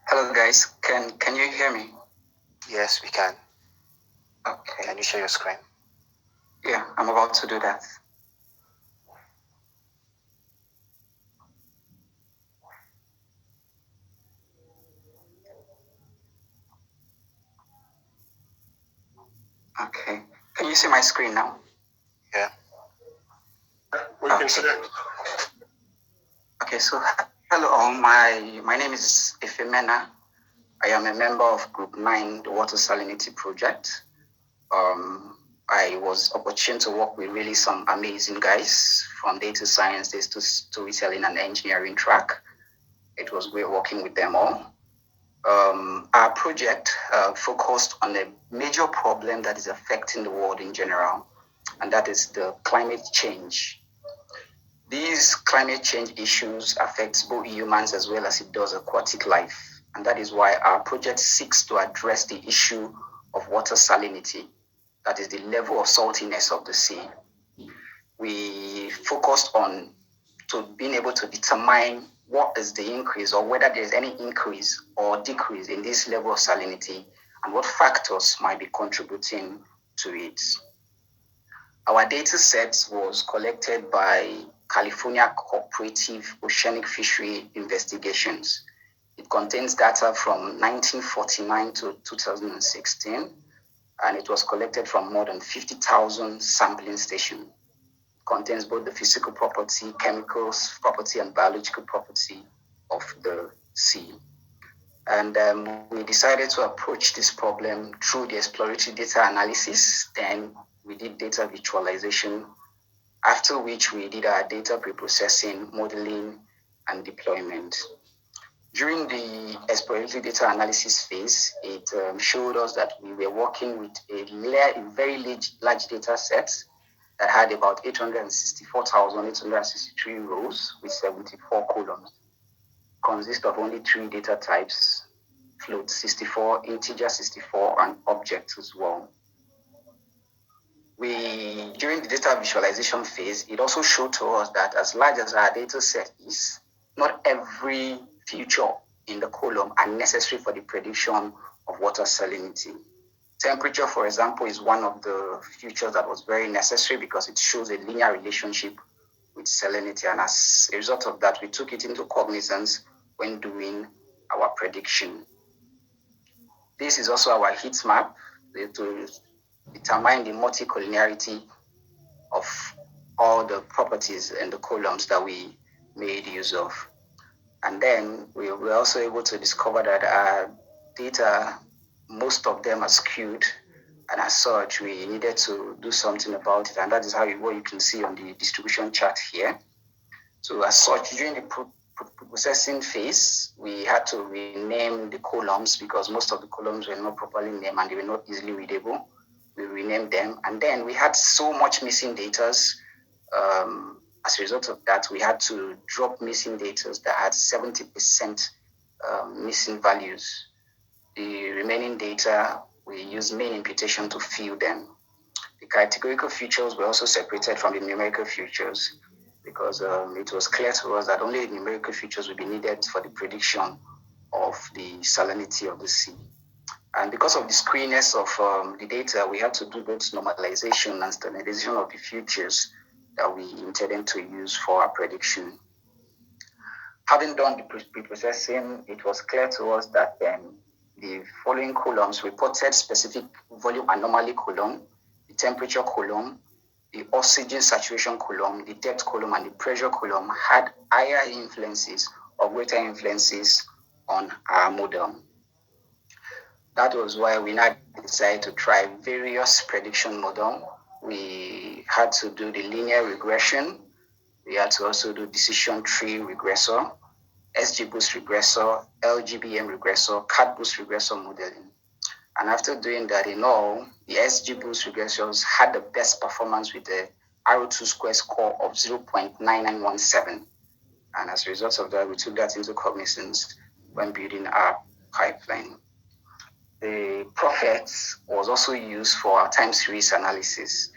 Hello guys, can you hear me? Yes, we can. Okay. Can you share your screen? Yeah, I'm about to do that. Okay. Can you see my screen now? Yeah. We can see it. Okay, so hello all. My name is Ifemena. I am a member of Group 9, the Water Salinity Project. I was opportune to work with really some amazing guys from data science to storytelling and engineering track. It was great working with them all. Our project focused on a major problem that is affecting the world in general, and that is the climate change. These climate change issues affect both humans as well as it does aquatic life, and that is why our project seeks to address the issue of water salinity, that is the level of saltiness of the sea. We focused on being able to determine what is the increase or whether there's any increase or decrease in this level of salinity and what factors might be contributing to it. Our data set was collected by California Cooperative Oceanic Fishery Investigations. It contains data from 1949 to 2016, and it was collected from more than 50,000 sampling stations. Contains both the physical property, chemicals property, and biological property of the sea. And we decided to approach this problem through the exploratory data analysis. Then we did data visualization, after which we did our data preprocessing, modeling, and deployment. During the exploratory data analysis phase, it showed us that we were working with a very large data set that had about 864,863 rows with 74 columns. Consists of only 3 data types: float 64, integer 64, and objects as well. During the data visualization phase, it also showed to us that as large as our data set is, not every feature in the column are necessary for the prediction of water salinity. Temperature, for example, is one of the features that was very necessary because it shows a linear relationship with salinity. And as a result of that, we took it into cognizance when doing our prediction. This is also our heat map to determine the multicollinearity of all the properties in the columns that we made use of. And then we were also able to discover that our data, most of them are skewed, and as such, we needed to do something about it. And that is what you can see on the distribution chart here. So as such, during the processing phase, we had to rename the columns because most of the columns were not properly named and they were not easily readable. We renamed them, and then we had so much missing data. As a result of that, we had to drop missing data that had 70% missing values. The remaining data, we used main imputation to fill them. The categorical features were also separated from the numerical features because it was clear to us that only the numerical features would be needed for the prediction of the salinity of the sea. And because of the screeniness of the data, we had to do both normalization and standardization of the features that we intended to use for our prediction. Having done the pre-processing, it was clear to us that the following columns reported specific volume anomaly column, the temperature column, the oxygen saturation column, the depth column, and the pressure column had higher influences or greater influences on our model. That was why we now decided to try various prediction models. We had to do the linear regression. We had to also do decision tree regressor, SGBoost regressor, LGBM regressor, CatBoost regressor modeling. And after doing that in all, the SGBoost regressors had the best performance with the RO2 square score of 0.9917. And as a result of that, we took that into cognizance when building our pipeline. The Prophet was also used for our time series analysis.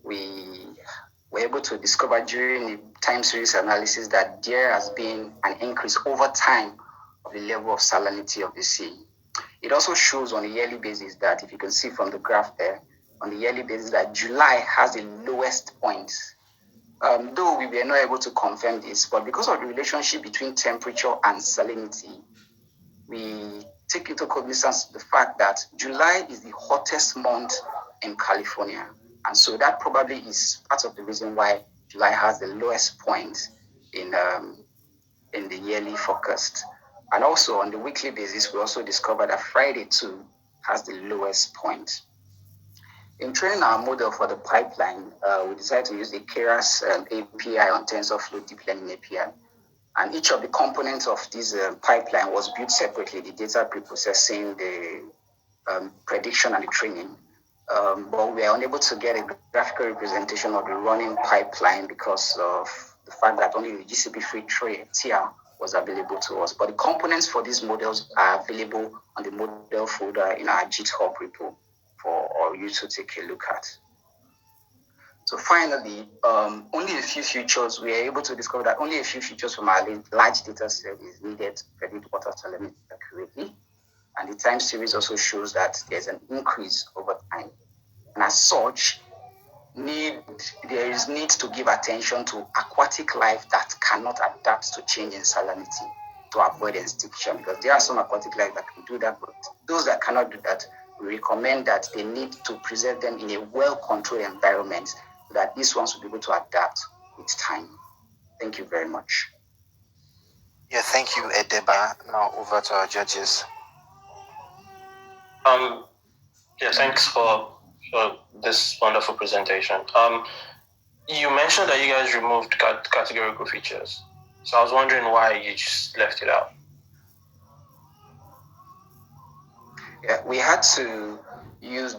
We were able to discover during the time series analysis that there has been an increase over time of the level of salinity of the sea. It also shows on a yearly basis that, if you can see from the graph there, on the yearly basis that July has the lowest point. Though we were not able to confirm this, but because of the relationship between temperature and salinity, we take into cognizance the fact that July is the hottest month in California. And so that probably is part of the reason why July has the lowest point in the yearly forecast. And also on the weekly basis, we also discovered that Friday too has the lowest point. In training our model for the pipeline, we decided to use the Keras API on TensorFlow Deep Learning API. And each of the components of this pipeline was built separately: the data preprocessing, the prediction, and the training. But we are unable to get a graphical representation of the running pipeline because of the fact that only the GCP free tier was available to us. But the components for these models are available on the model folder in our GitHub repo for you to take a look at. So finally, only a few features, we are able to discover that only a few features from our large data set is needed to predict water salinity accurately. And the time series also shows that there's an increase over time. And as such, there is need to give attention to aquatic life that cannot adapt to change in salinity to avoid extinction, because there are some aquatic life that can do that, but those that cannot do that, we recommend that they need to preserve them in a well-controlled environment so that these ones will be able to adapt with time. Thank you very much. Yeah, thank you, Edeba. Now over to our judges. Yeah, thanks for this wonderful presentation. You mentioned that you guys removed categorical features. So I was wondering why you just left it out. Yeah, we had to use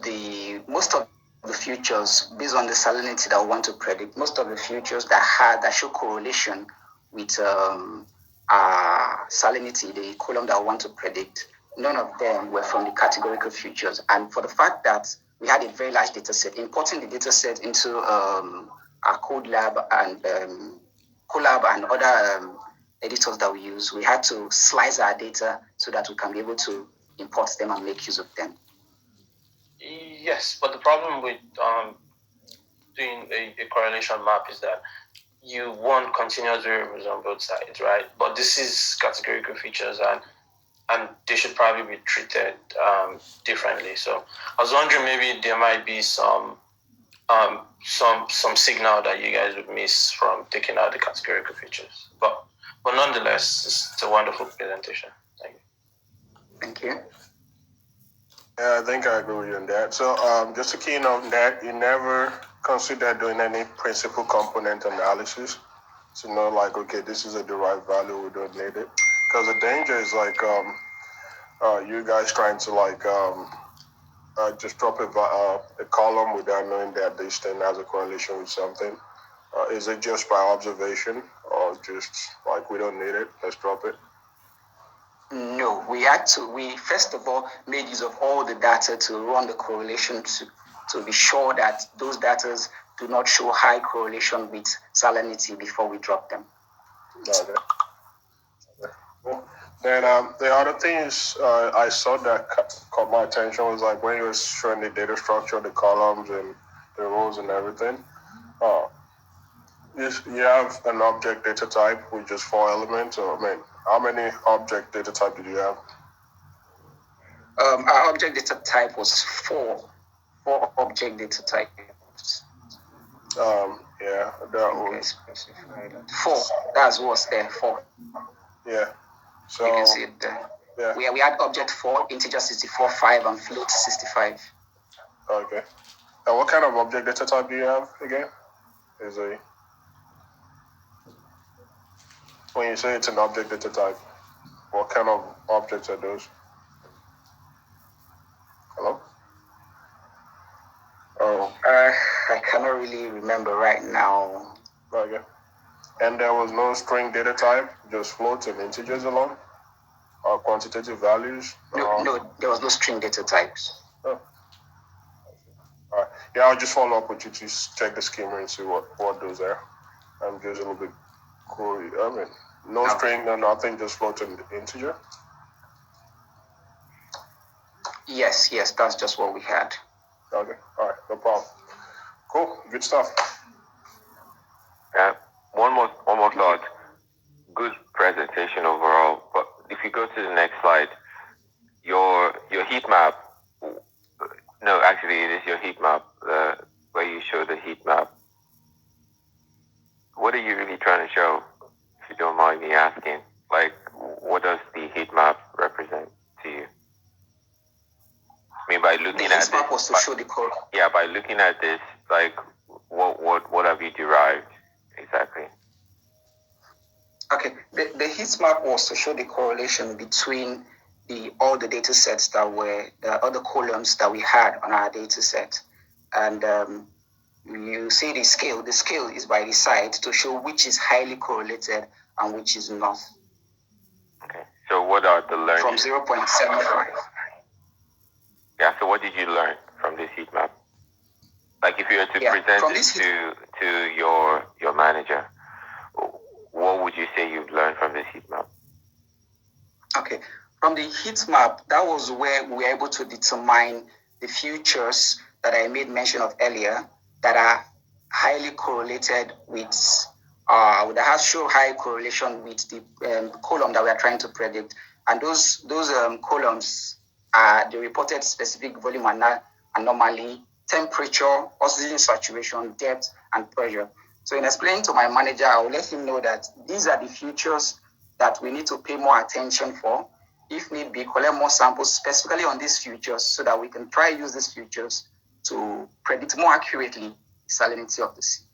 most of the features based on the salinity that we want to predict. Most of the features that show correlation with salinity, the column that we want to predict, none of them were from the categorical features. And for the fact that we had a very large data set, importing the data set into our code lab and Colab and other editors that we use, we had to slice our data so that we can be able to import them and make use of them. Yes, but the problem with doing a correlation map is that you want continuous variables on both sides, right? But this is categorical features, and they should probably be treated differently. So I was wondering, maybe there might be some signal that you guys would miss from taking out the categorical features. But nonetheless, it's a wonderful presentation. Thank you. Thank you. Yeah, I think I agree with you on that. So just to key in on that, you never consider doing any principal component analysis to know, like, okay, this is a derived value, we don't need it. Because the danger is like you guys trying to just drop a column without knowing that this thing has a correlation with something. Is it just by observation, or just like we don't need it, let's drop it? No, we first of all made use of all the data to run the correlation to be sure that those data do not show high correlation with salinity before we drop them. Okay. Cool. Then the other thing is I saw that caught my attention was like when you were showing the data structure, the columns and the rows and everything. You have an object data type with just 4 elements, or how many object data type did you have? Our object data type was 4 object data types. Yeah, that was 4. That's what's there. 4. Yeah. So you can see it there. Yeah. We had object 4, integer 64, 5, and float 65. Okay. And what kind of object data type do you have again? When you say it's an object data type, what kind of objects are those? Hello? Oh, I cannot really remember right now. Okay. And there was no string data type, just floats and integers alone? Or quantitative values? No, there was no string data types. Oh. All right. Yeah, I'll just follow up with you to check the schema and see what those are. I'm just a little bit Cool. I mean, no string, no nothing, just floating integer. Yes, that's just what we had. Okay, all right, no problem. Cool, good stuff. One more thought. Good presentation overall. But if you go to the next slide, your heat map. No, actually, it is your heat map. Where you show the heat map. What are you really trying to show? If you don't mind me asking, like, what does the heat map represent to you? I mean, by looking at map was to show the code. Yeah, by looking at this, like, what have you derived exactly? Okay, the heat map was to show the correlation between all the data sets that were all the columns that we had on our data set, and you see the scale. The scale is by the side to show which is highly correlated and which is not. Okay, so what are the learnings? From 0.75. Yeah, so what did you learn from this heat map? Like, if you were to present this to your manager, what would you say you've learned from this heat map? Okay, from the heat map, that was where we were able to determine the futures that I made mention of earlier that are highly correlated with, that has show high correlation with the column that we are trying to predict. And those columns are the reported specific volume anomaly, temperature, oxygen saturation, depth, and pressure. So in explaining to my manager, I will let him know that these are the features that we need to pay more attention for. If need be, collect more samples specifically on these features so that we can try use these features to predict more accurately the salinity of the sea.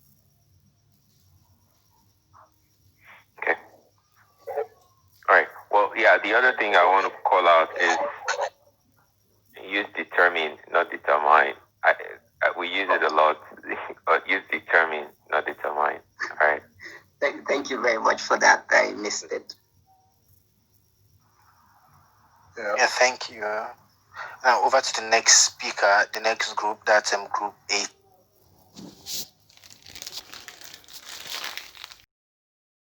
Okay. All right. Well, yeah, the other thing I want to call out is use determine, not determine. We use it a lot. Use determine, not determine. All right. Thank you very much for that. I missed it. Yeah, thank you. Now over to the next speaker, the next group, that's group 8.